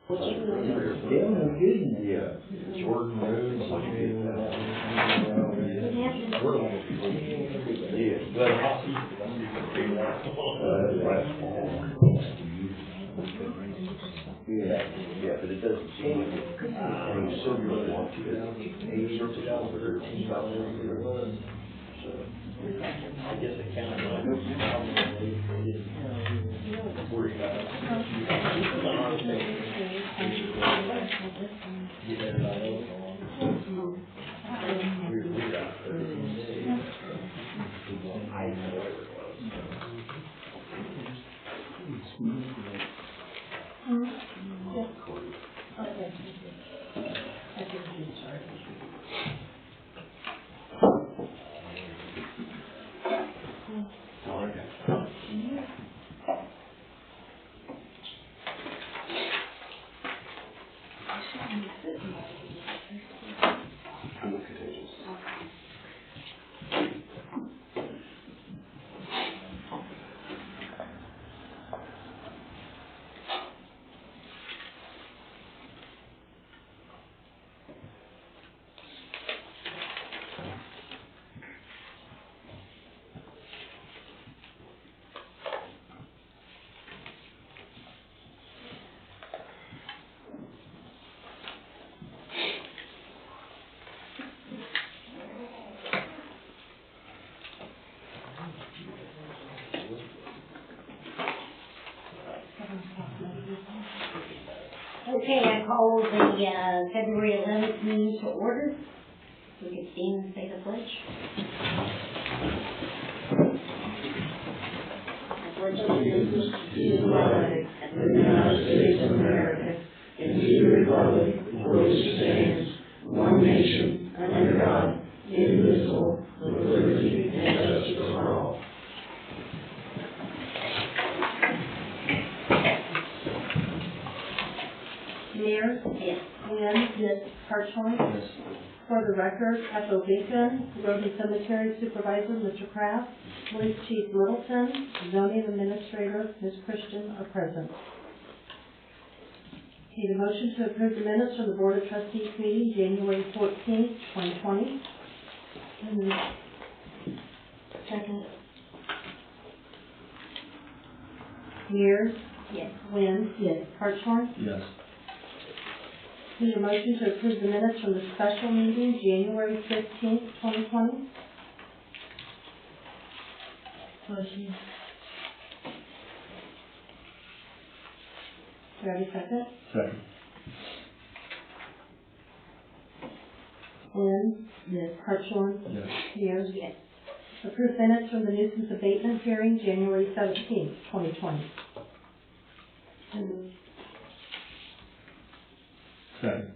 Yeah, Jordan Road, something like that. Yeah, but last fall. Yeah, yeah, but it doesn't seem like it. And you still really want to. It's just about 13,000. So, I guess it counted like a Okay, I call the February 11th meeting to order. We can stand and say the pledge. I pledge allegiance to the flag of the United States of America and to the republic for which it stands, one nation, under God, indivisible, with liberty and justice for all. Mayor? Yes. Lynn? Yes. Hartshorn? Yes. For the record, Echo Bacon, Road and Cemetery Supervisor, Mr. Kraft, Police Chief Littleton, Zoning Administrator, Ms. Christian are present. Need a motion to approve the minutes from the Board of Trustees meeting January 14th, 2020. Second. Mears? Yes. Lynn? Yes. Hartshorn? Yes. Need a motion to approve the minutes from the special meeting, January 15th, 2020? Motion. Do I have a second? Second. Lynn? Yes. Hartshorn? Yes. Mears? Yes. Approve minutes from the nuisance abatement hearing, January 17th, 2020. Second.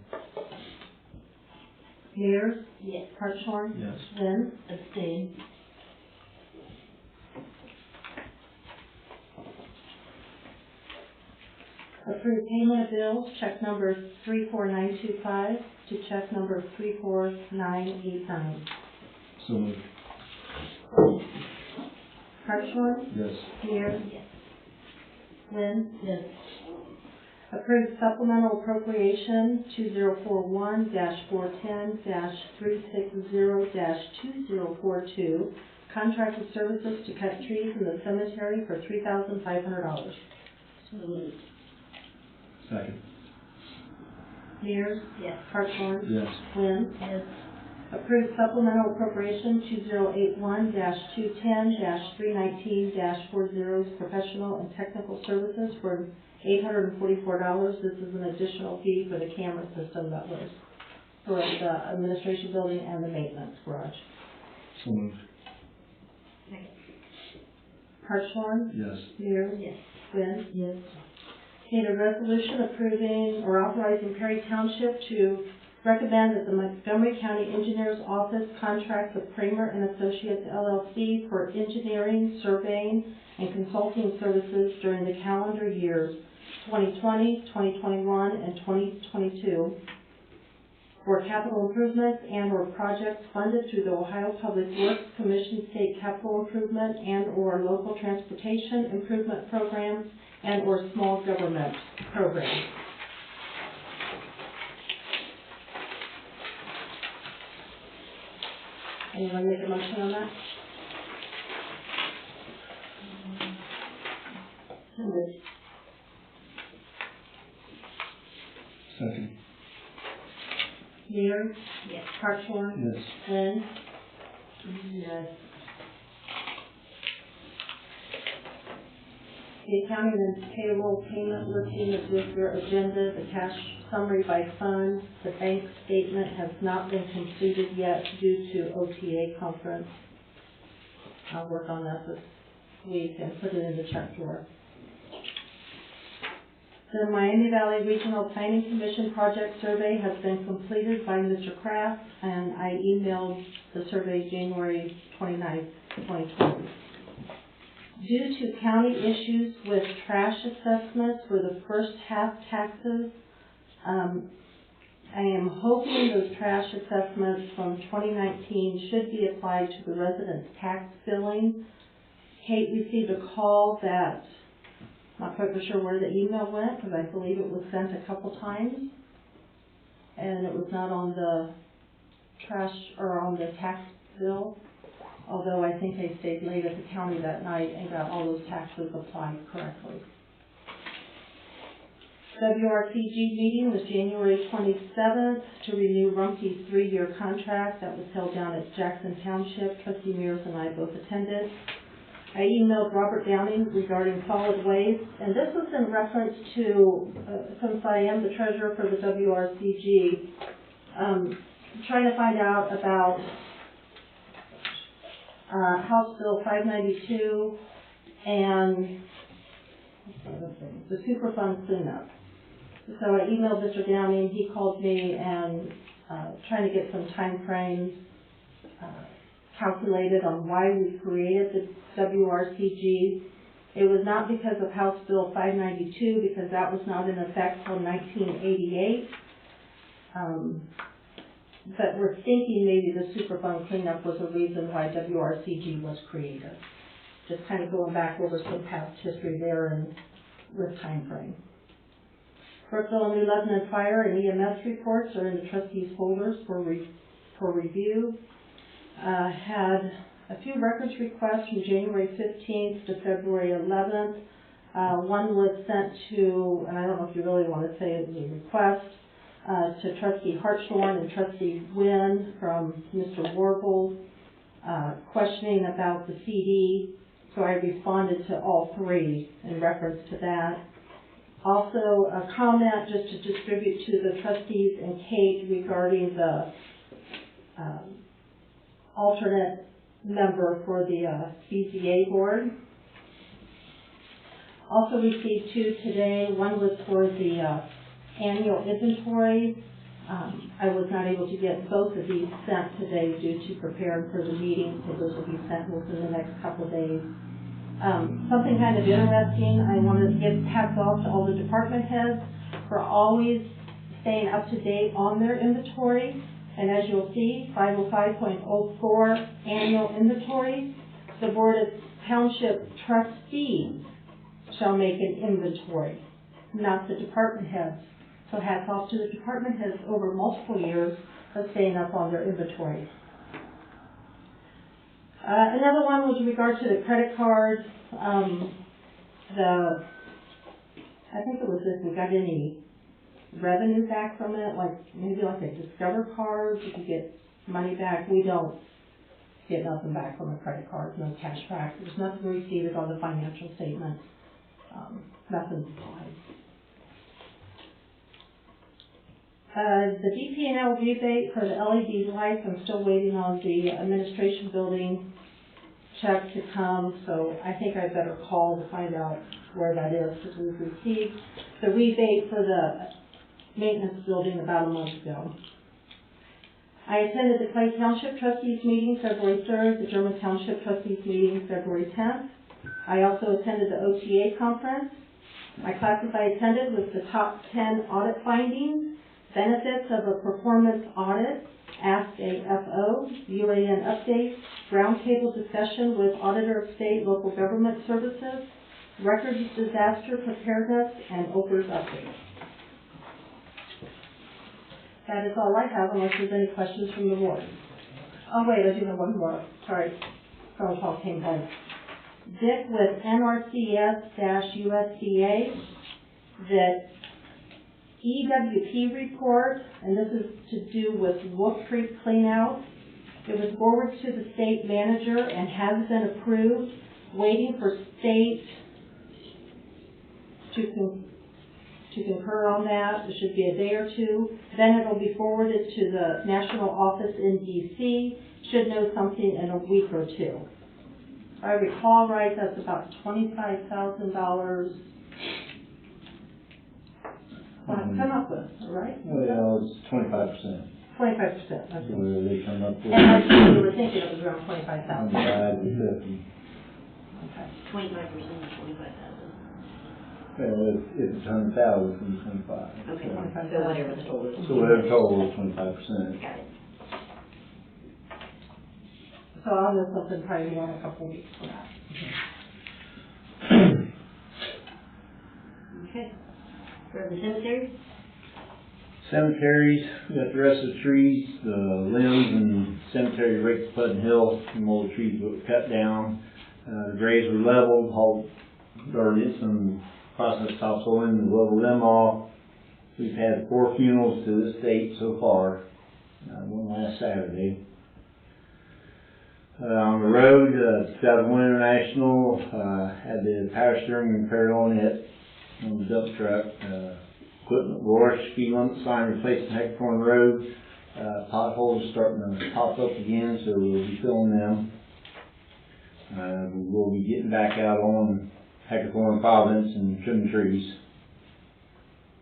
Mears? Yes. Hartshorn? Yes. Lynn? Abstain. Approve payment of bills, check number 34925 to check number 34989. So moved. Hartshorn? Yes. Mears? Yes. Lynn? Yes. Approve supplemental appropriation 2041-410-360-2042, contracted services to cut trees in the cemetery for $3,500. So moved. Second. Mears? Yes. Hartshorn? Yes. Lynn? Yes. Approve supplemental appropriation 2081-210-319-40 professional and technical services for $844. This is an additional fee for the camera system that was for the administration building and the maintenance garage. So moved. Hartshorn? Yes. Mears? Yes. Lynn? Yes. Need a resolution approving or authorizing Perry Township to recommend that the Montgomery County Engineers Office contract with Kramer and Associates LLC for engineering, surveying, and consulting services during the calendar years 2020, 2021, and 2022 for capital improvements and/or projects funded through the Ohio Public Works Commission State Capital Improvement and/or Local Transportation Improvement Programs and/or Small Government Programs. Anyone make a motion on that? Second. Lear? Yes. Hartshorn? Yes. Lynn? Yes. The accounting and payroll payment listing is with your agenda, the cash summary by fund. The bank statement has not been completed yet due to OTA conference. I'll work on that this week and put it in the check drawer. The Miami Valley Regional Planning Commission project survey has been completed by Mr. Kraft, and I emailed the survey January 29th, 2020. Due to county issues with trash assessments for the first half taxes, I am hoping those trash assessments from 2019 should be applied to the residents' tax billing. Kate received a call that, I'm not quite sure where the email went, because I believe it was sent a couple times, and it was not on the trash or on the tax bill. Although I think they stayed late at the county that night and got all those taxes applied correctly. WRCG meeting was January 27th to renew Rumpke's 3-year contract. That was held down at Jackson Township. Trustee Mears and I both attended. I emailed Robert Downing regarding solid waste, and this was in reference to, since I am the treasurer for the WRCG, trying to find out about House Bill 592 and the Superfund cleanup. So I emailed Mr. Downing. He called me and trying to get some time frames calculated on why we created the WRCG. It was not because of House Bill 592, because that was not in effect until 1988. But we're thinking maybe the Superfund cleanup was a reason why WRCG was created. Just kind of going back over some past history there and with time frame. Brookville and New Lebanon Fire and EMS reports are in the trustees' folders for review. Had a few records requests from January 15th to February 11th. One was sent to, and I don't know if you really want to say it was a request, to Trustee Hartshorn and Trustee Wynn from Mr. Warble, questioning about the CD. So I responded to all three in reference to that. Also, a comment just to distribute to the trustees and Kate regarding the alternate member for the BZA board. Also received two today. One was for the annual inventory. I was not able to get both of these sent today due to preparing for the meeting, so those will be sent within the next couple of days. Something kind of interesting, I want to give hats off to all the department heads for always staying up to date on their inventory. And as you'll see, 505.04 annual inventory, the Board of Township Trustees shall make an inventory, not the department heads. So hats off to the department heads over multiple years of staying up on their inventory. Another one was in regard to the credit cards. I think it was if we got any revenue back from it, like maybe like a Discover card, you could get money back. We don't get nothing back from a credit card, no cash back. There's nothing received on the financial statement, nothing applied. The DP&L rebate for the LED lights, I'm still waiting on the administration building check to come, so I think I better call to find out where that is, because we've received the rebate for the maintenance building about a month ago. I attended the Clay Township Trustees meeting February 3rd, the German Township Trustees meeting February 10th. I also attended the OTA conference. My classes I attended was the top 10 audit findings, benefits of a performance audit, Ask AFO, UAN update, roundtable discussion with Auditor of State Local Government Services, records disaster preparedness, and OPERS update. That is all I have unless there's any questions from the board. Oh, wait, I do have one more. Sorry. Phone call came home. Dick with NRCS-USDA, that EWP report, and this is to do with Wolf Creek cleanout. It was forwarded to the state manager and has been approved, waiting for state to concur on that. It should be a day or two. Then it'll be forwarded to the national office in DC. Should know something in a week or two. If I recall right, that's about $25,000. What I've come up with, all right? Well, it's 25%. 25%. That's where they come up with. And like you were thinking, it was around 25,000. Divide with 50. Okay. 25% of 25,000. Well, if it's 100,000, it's going to be 25. Okay, So so whatever the total is. whatever total is 25%. Got it. So I'll know something probably more in a couple weeks for that. Okay. For the cemetery? Cemeteries, we got the rest of the trees, the limbs and cemetery raked Putnam Hill, some old trees that were cut down. The graves were leveled, hauled, or did some process topsoiling to level them off. We've had 4 funerals to this date so far, one last Saturday. On the road, 2001 International, had the power steering repaired on it, on the dump truck. Equipment wash, speed limit sign replaced in Hectorn Road. Potholes starting to pop up again, so we'll be filling them. We'll be getting back out on Hectorn Providence and trimming trees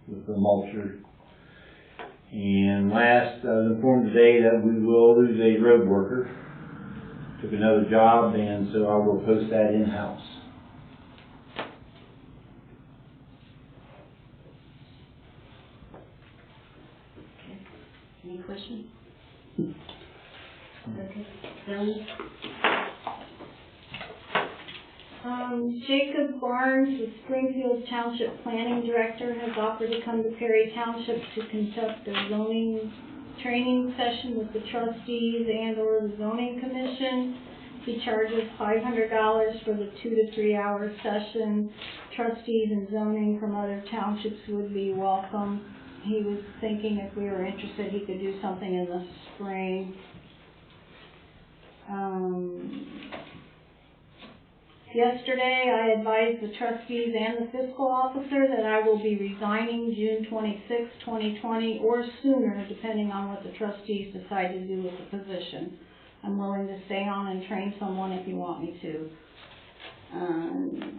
with the mulcher. And last, I was informed today that we will lose a road worker. Took another job, and so I will post that in-house. Any questions? Okay. Done. Jacob Barnes, the Springfield Township Planning Director, has offered to come to Perry Township to conduct a zoning training session with the trustees and/or the zoning commission. He charges $500 for the 2 to 3 hour session. Trustees and zoning from other townships would be welcome. He was thinking if we were interested, he could do something in the spring. Yesterday, I advised the trustees and the fiscal officer that I will be resigning June 26, 2020, or sooner, depending on what the trustees decide to do with the position. I'm willing to stay on and train someone if you want me to.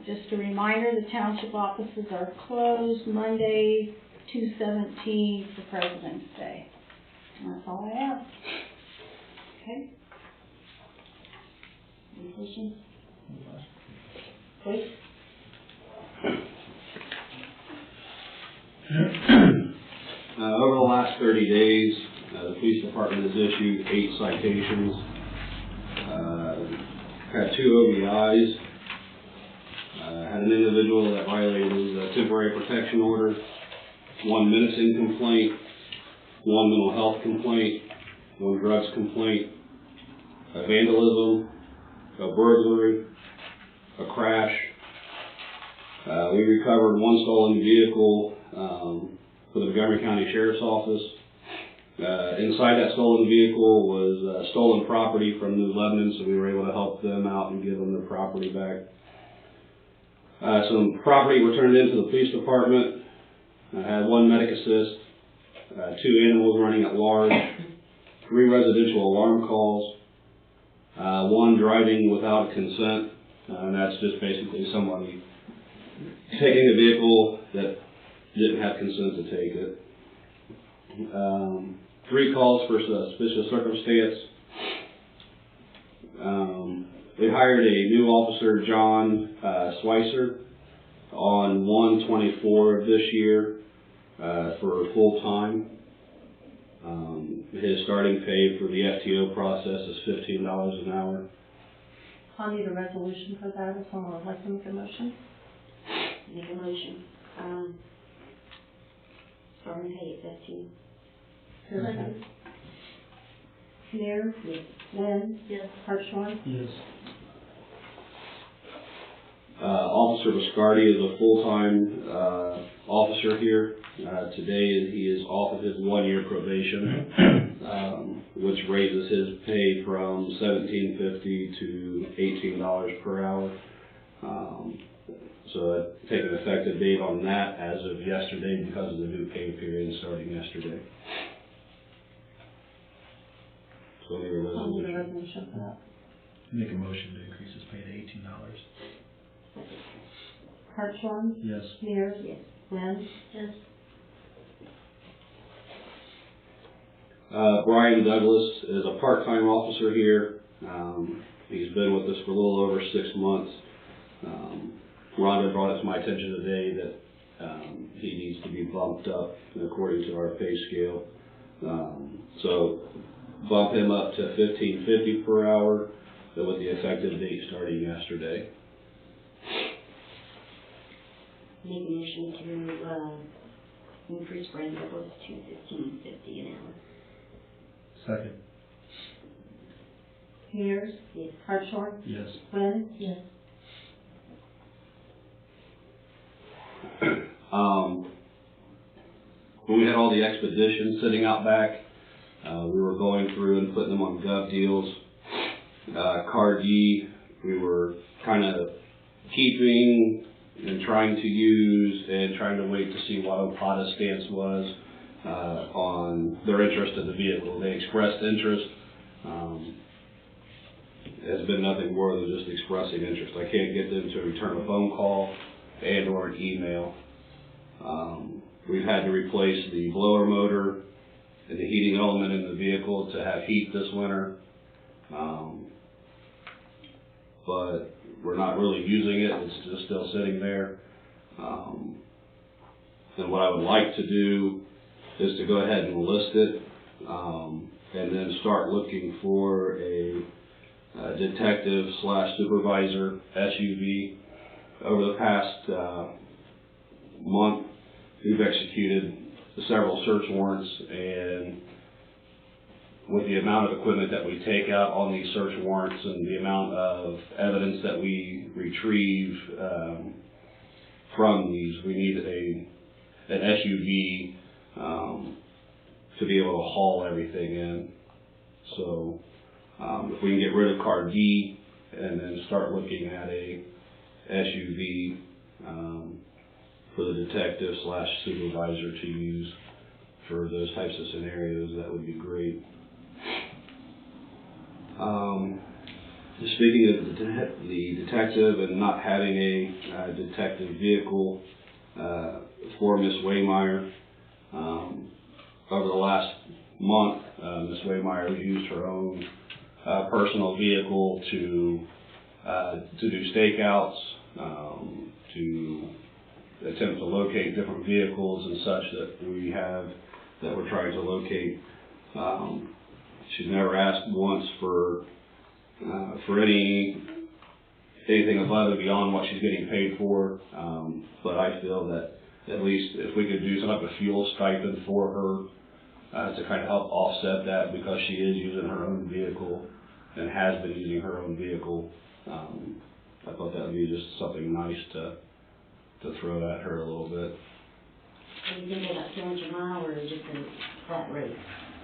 Just a reminder, the township offices are closed Monday, 2/17 for President's Day. And that's all I have. Okay. Any questions? Please. Over the last 30 days, the police department has issued 8 citations, had 2 OBIs, had an individual that violated a temporary protection order, 1 menacing complaint, 1 mental health complaint, 1 drugs complaint, a vandalism, a burglary, a crash. We recovered 1 stolen vehicle for the Montgomery County Sheriff's Office. Inside that stolen vehicle was stolen property from New Lebanon, so we were able to help them out and give them their property back. Some property were turned into the police department. I had 1 medic assist, 2 animals running at large, 3 residential alarm calls, 1 driving without consent, and that's just basically somebody taking a vehicle that didn't have consent to take it. 3 calls for suspicious circumstance. We hired a new officer, John Swicer, on 1/24 of this year for full time. His starting pay for the FTO process is $15 an hour. I'll need a resolution for that if someone would like to make a motion. Make a motion. Starting pay at 15. Second. Mears, Yes. Lynn, Yes. Hartshorn. Yes. Officer Viscardi is a full-time officer here. Today he is off of his 1-year probation, which raises his pay from $17.50 to $18 per hour. So taking effective date on that as of yesterday because of the new pay period starting yesterday. So any I'll need a resolution. resolution for that. Make a motion to increase his pay to $18. Hartshorn, Yes. Mears, Yes. Lynn, Yes. Brian Douglas is a part-time officer here. He's been with us for a little over 6 months. Rhonda brought it to my attention today that he needs to be bumped up according to our pay scale. So bump him up to $15.50 per hour with the effective date starting yesterday. Make a motion to increase Brian Douglas to $15.50 an hour. Second. Mears, Yes. Hartshorn, Yes. Lynn, Yes. When we had all the expeditions sitting out back, we were going through and putting them on Gov Deals. Card D, we were kind of keeping and trying to use and trying to wait to see what OPADA's stance was on their interest in the vehicle. They expressed interest. It has been nothing more than just expressing interest. I can't get them to return a phone call and or an email. We've had to replace the blower motor and the heating element in the vehicle to have heat this winter. But we're not really using it. It's just still sitting there. And what I would like to do is to go ahead and list it and then start looking for a detective/supervisor SUV. Over the past month, we've executed several search warrants, and with the amount of equipment that we take out on these search warrants and the amount of evidence that we retrieve from these, we need an SUV to be able to haul everything in. So if we can get rid of Car D and then start looking at a SUV for the detective/supervisor to use for those types of scenarios, that would be great. Speaking of the detective and not having a detective vehicle for Miss Waymeyer, over the last month, Miss Waymeyer used her own personal vehicle to do stakeouts, to attempt to locate different vehicles and such that we have that we're trying to locate. She's never asked once for anything above and beyond what she's getting paid for. But I feel that at least if we could do some type of fuel stipend for her to kind of help offset that, because she is using her own vehicle and has been using her own vehicle, I thought that would be just something nice to throw at her a little bit. Are you thinking about 200 mile or just a flat rate?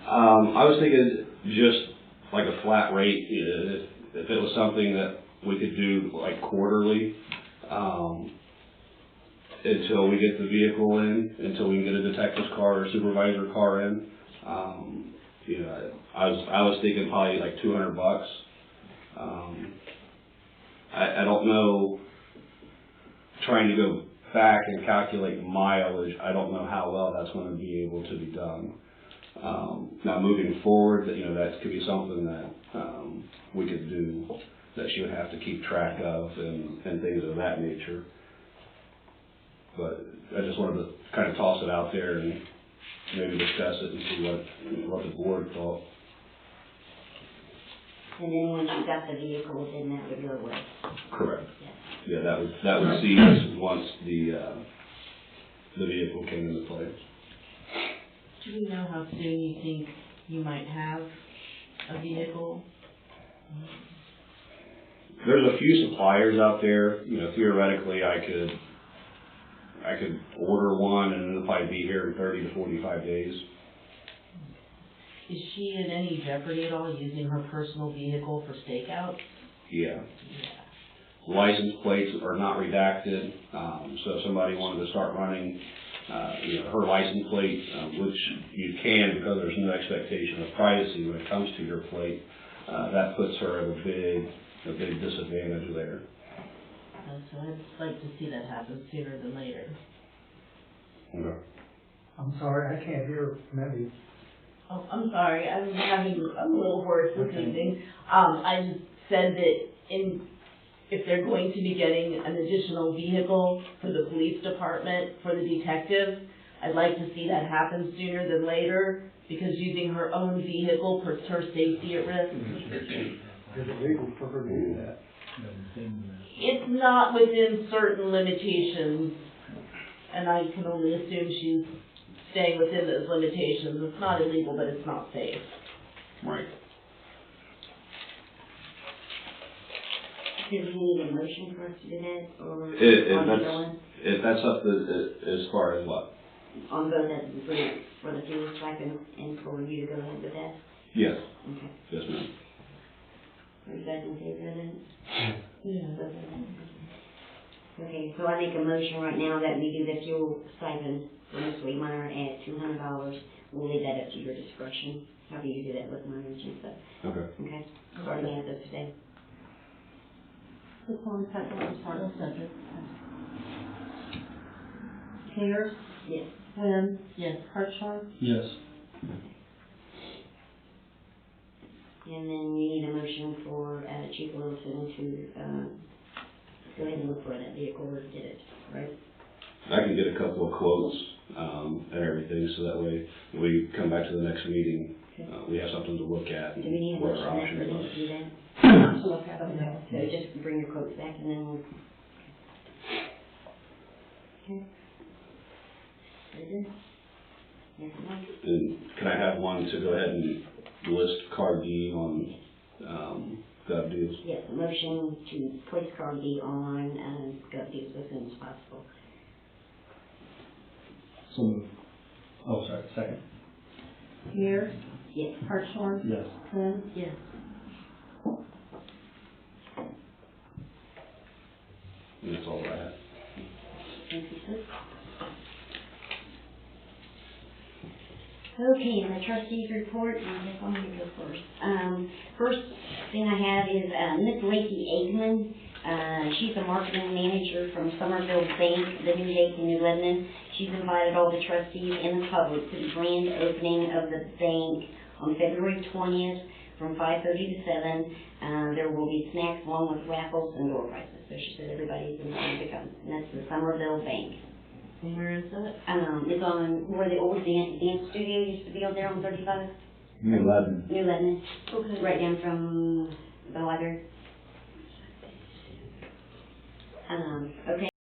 I was thinking just like a flat rate. If it was something that we could do like quarterly, until we get the vehicle in, until we can get a detective's car or supervisor car in. I was thinking probably like $200. I don't know, trying to go back and calculate mileage, I don't know how well that's going to be able to be done. Now moving forward, that could be something that we could do, that she would have to keep track of and things of that nature. But I just wanted to kind of toss it out there and maybe discuss it and see what the board thought. And then once you got the vehicle, then that would go away. Correct. Yes. Yeah, that would cease once the vehicle came into play. Do we know how soon you think you might have a vehicle? There's a few suppliers out there, you know, theoretically I could order one and it'll probably be here in 30 to 45 days. Is she in any jeopardy at all using her personal vehicle for stakeouts? Yeah. License plates are not redacted, so if somebody wanted to start running, you know, her license plate, which you can because there's no expectation of privacy when it comes to your plate, that puts her at a big disadvantage there. So I'd like to see that happen sooner than later. Okay. I'm sorry, I can't hear Maddie. Oh, I'm sorry, I'm a little hoarse this evening. I just said that if they're going to be getting an additional vehicle for the police department, for the detective, I'd like to see that happen sooner than later, because using her own vehicle puts her safety at risk. Is it legal for her to do that? It's not within certain limitations, and I can only assume she's staying within those limitations. It's not illegal, but it's not safe. Right. Do we need a motion for us to do that, or on either one? If that's up to, as far as what? On both of them, for the fuel stipend and for you to go ahead with that? Yes. Okay. Yes, ma'am. Are you guys in favor of that? Yeah. Both of them? Okay, so I make a motion right now that we do the fuel stipend for Ms. Weemeyer at $200. We'll leave that up to your discretion, however you do that with mileage and stuff. Okay. Okay? Sorry to have those today. This one, second, I'm sorry. I'll second. Peters, Yes. Quinn, Yes. Hartshorn, Yes. And then we need a motion for Chief Wilson to go ahead and look for that vehicle or get it, right? I can get a couple of quotes, and everything, so that way when we come back to the next meeting, we have something to look at. Do we need a what motion our that options for them are. to do that? to look at them. So just bring your quotes back and then we'll... Okay. Very good. Yes, Mike? And can I have one to go ahead and list Card D on, Gov Deals? Yes, a motion to place Card D on Gov Deals as soon as possible. So moved. Oh, sorry, second. Peters, Yes. Hartshorn, Yes. Quinn, Yes. And that's all I have. Thank you, sir. Okay, and the trustees report, I guess I'm gonna go first. First thing I have is, Ms. Lacey Aikman. She's a marketing manager from Somerville Bank, the new date in New Lebanon. She's invited all the trustees and the public to the grand opening of the bank on February 20th from 5:30 to 7. There will be snacks along with raffles and door prizes. So she said everybody's invited to come. And that's the Somerville Bank. And where is that? It's on where the old dance studio used to be over there on 35. New Lebanon. New Lebanon. Okay. Right down from the library. Okay.